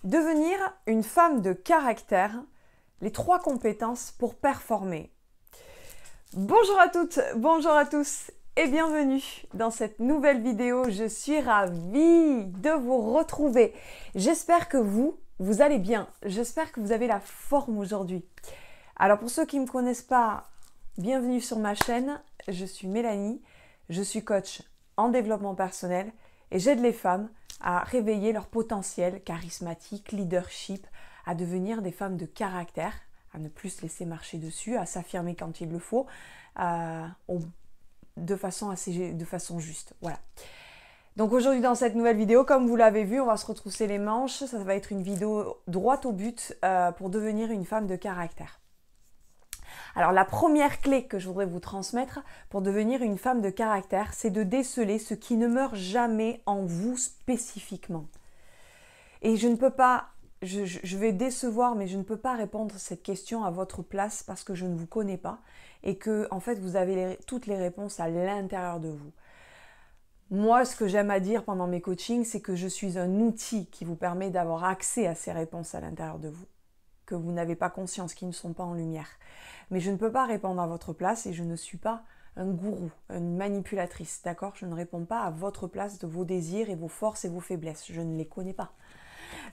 Devenir une femme de caractère, les 3 compétences pour performer. Bonjour à toutes, bonjour à tous et bienvenue dans cette nouvelle vidéo. Je suis ravie de vous retrouver. J'espère que vous allez bien. J'espère que vous avez la forme aujourd'hui. Alors pour ceux qui ne me connaissent pas, bienvenue sur ma chaîne. Je suis Mélanie, je suis coach en développement personnel et j'aide les femmes à réveiller leur potentiel charismatique, leadership, à devenir des femmes de caractère, à ne plus se laisser marcher dessus, à s'affirmer quand il le faut, de façon juste. Voilà. Donc aujourd'hui dans cette nouvelle vidéo, comme vous l'avez vu, on va se retrousser les manches. Ça va être une vidéo droite au but pour devenir une femme de caractère. Alors la première clé que je voudrais vous transmettre pour devenir une femme de caractère, c'est de déceler ce qui ne meurt jamais en vous spécifiquement. Et je ne peux pas, je vais décevoir, mais je ne peux pas répondre à cette question à votre place parce que je ne vous connais pas et que en fait vous avez toutes les réponses à l'intérieur de vous. Moi, ce que j'aime à dire pendant mes coachings, c'est que je suis un outil qui vous permet d'avoir accès à ces réponses à l'intérieur de vous, que vous n'avez pas conscience, qui ne sont pas en lumière. Mais je ne peux pas répondre à votre place et je ne suis pas un gourou, une manipulatrice, d'accord? Je ne réponds pas à votre place de vos désirs et vos forces et vos faiblesses. Je ne les connais pas.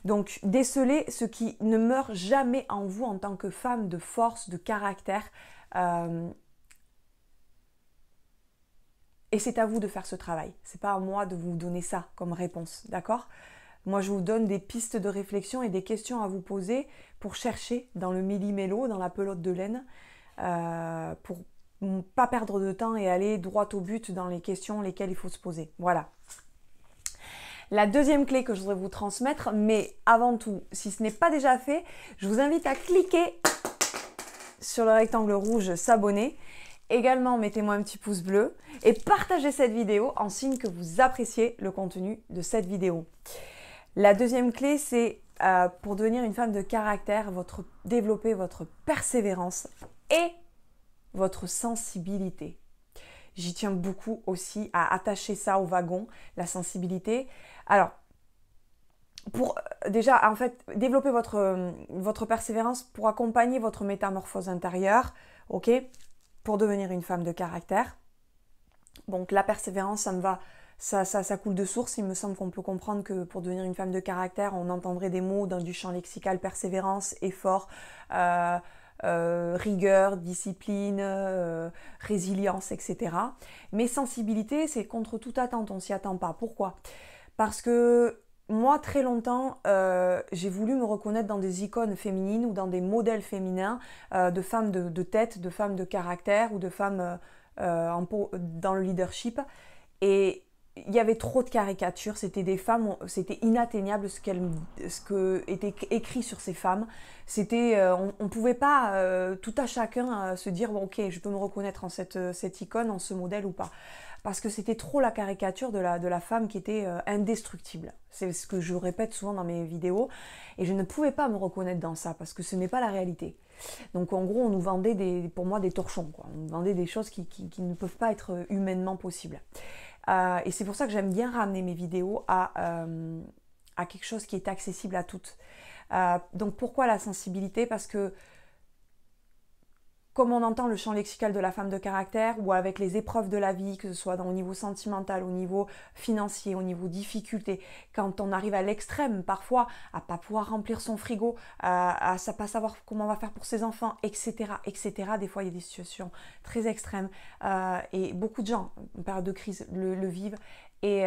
Donc, décelez ce qui ne meurt jamais en vous en tant que femme de force, de caractère. Et c'est à vous de faire ce travail. C'est pas à moi de vous donner ça comme réponse, d'accord? Moi, je vous donne des pistes de réflexion et des questions à vous poser pour chercher dans le méli-mélo, dans la pelote de laine, pour ne pas perdre de temps et aller droit au but dans les questions lesquelles il faut se poser. Voilà. La deuxième clé que je voudrais vous transmettre, mais avant tout, si ce n'est pas déjà fait, je vous invite à cliquer sur le rectangle rouge « S'abonner ». Également, mettez-moi un petit pouce bleu et partagez cette vidéo en signe que vous appréciez le contenu de cette vidéo. La deuxième clé, c'est pour devenir une femme de caractère, développer votre persévérance et votre sensibilité. J'y tiens beaucoup aussi à attacher ça au wagon, la sensibilité. Alors, pour déjà, en fait, développer votre persévérance pour accompagner votre métamorphose intérieure, ok, pour devenir une femme de caractère. Donc la persévérance, ça coule de source. Il me semble qu'on peut comprendre que pour devenir une femme de caractère, on entendrait des mots du champ lexical: persévérance, effort, rigueur, discipline, résilience, etc. Mais sensibilité, c'est contre toute attente, on ne s'y attend pas. Pourquoi? Parce que moi, très longtemps, j'ai voulu me reconnaître dans des icônes féminines ou dans des modèles féminins de femmes de tête, de femmes de caractère ou de femmes dans le leadership. Et il y avait trop de caricatures, c'était des femmes, c'était inatteignable ce que était écrit sur ces femmes. C'était, on ne pouvait pas tout à chacun se dire bon, ok, je peux me reconnaître en cette icône, en ce modèle ou pas. Parce que c'était trop la caricature de la femme qui était indestructible. C'est ce que je répète souvent dans mes vidéos. Et je ne pouvais pas me reconnaître dans ça parce que ce n'est pas la réalité. Donc en gros, on nous vendait pour moi des torchons, quoi. On nous vendait des choses qui ne peuvent pas être humainement possibles. Et c'est pour ça que j'aime bien ramener mes vidéos à quelque chose qui est accessible à toutes. Donc pourquoi la sensibilité? Parce que comme on entend le champ lexical de la femme de caractère, ou avec les épreuves de la vie, que ce soit au niveau sentimental, au niveau financier, au niveau difficulté, quand on arrive à l'extrême, parfois, à pas pouvoir remplir son frigo, à pas savoir comment on va faire pour ses enfants, etc., etc. Des fois, il y a des situations très extrêmes, et beaucoup de gens, en période de crise, le vivent, et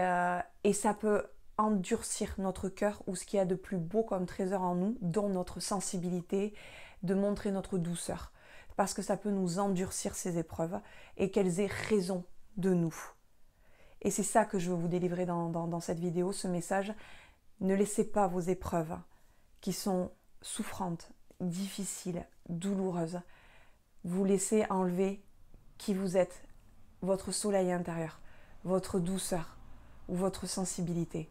ça peut endurcir notre cœur, ou ce qu'il y a de plus beau comme trésor en nous, dont notre sensibilité, de montrer notre douceur. Parce que ça peut nous endurcir ces épreuves et qu'elles aient raison de nous. Et c'est ça que je veux vous délivrer dans cette vidéo, ce message. Ne laissez pas vos épreuves qui sont souffrantes, difficiles, douloureuses, vous laisser enlever qui vous êtes, votre soleil intérieur, votre douceur ou votre sensibilité.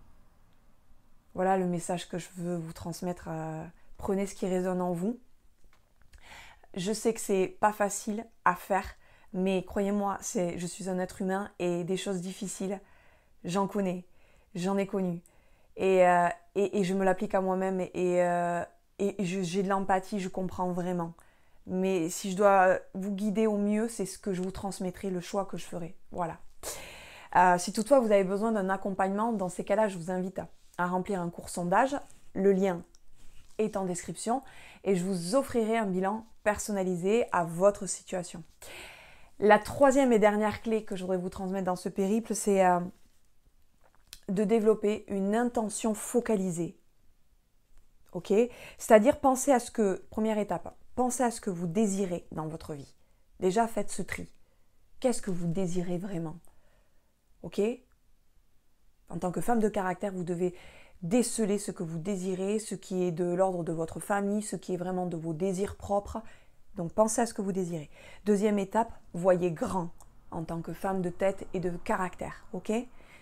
Voilà le message que je veux vous transmettre. Prenez ce qui résonne en vous. Je sais que c'est pas facile à faire, mais croyez-moi, je suis un être humain et des choses difficiles, j'en connais, j'en ai connu. et je me l'applique à moi-même et j'ai de l'empathie, je comprends vraiment. Mais si je dois vous guider au mieux, c'est ce que je vous transmettrai, le choix que je ferai. Voilà. Si toutefois vous avez besoin d'un accompagnement, dans ces cas-là, je vous invite à remplir un court sondage. Le lien est en description et je vous offrirai un bilan personnalisé à votre situation. La troisième et dernière clé que je voudrais vous transmettre dans ce périple, c'est de développer une intention focalisée. Ok? C'est-à-dire penser à ce que, première étape, pensez à ce que vous désirez dans votre vie. Déjà, faites ce tri. Qu'est-ce que vous désirez vraiment? Ok? En tant que femme de caractère, vous devez déceler ce que vous désirez, ce qui est de l'ordre de votre famille, ce qui est vraiment de vos désirs propres. Donc pensez à ce que vous désirez. Deuxième étape, voyez grand en tant que femme de tête et de caractère. Ok?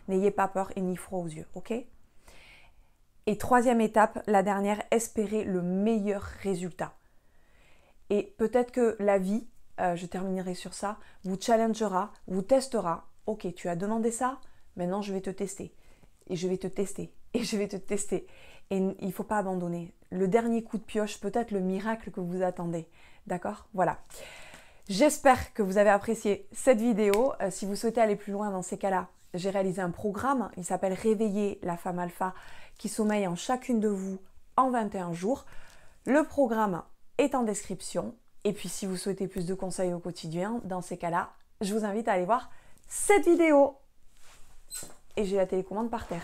N'ayez pas peur et ni froid aux yeux. Ok? Et troisième étape, la dernière, espérez le meilleur résultat. Et peut-être que la vie, je terminerai sur ça, vous challengera, vous testera. Ok, tu as demandé ça, maintenant je vais te tester. Et je vais te tester. Et je vais te tester. Et il ne faut pas abandonner. Le dernier coup de pioche, peut-être le miracle que vous attendez. D'accord? Voilà. J'espère que vous avez apprécié cette vidéo. Si vous souhaitez aller plus loin dans ces cas-là, j'ai réalisé un programme. Il s'appelle Réveiller la femme alpha qui sommeille en chacune de vous en 21 jours. Le programme est en description. Et puis si vous souhaitez plus de conseils au quotidien, dans ces cas-là, je vous invite à aller voir cette vidéo. Et j'ai la télécommande par terre.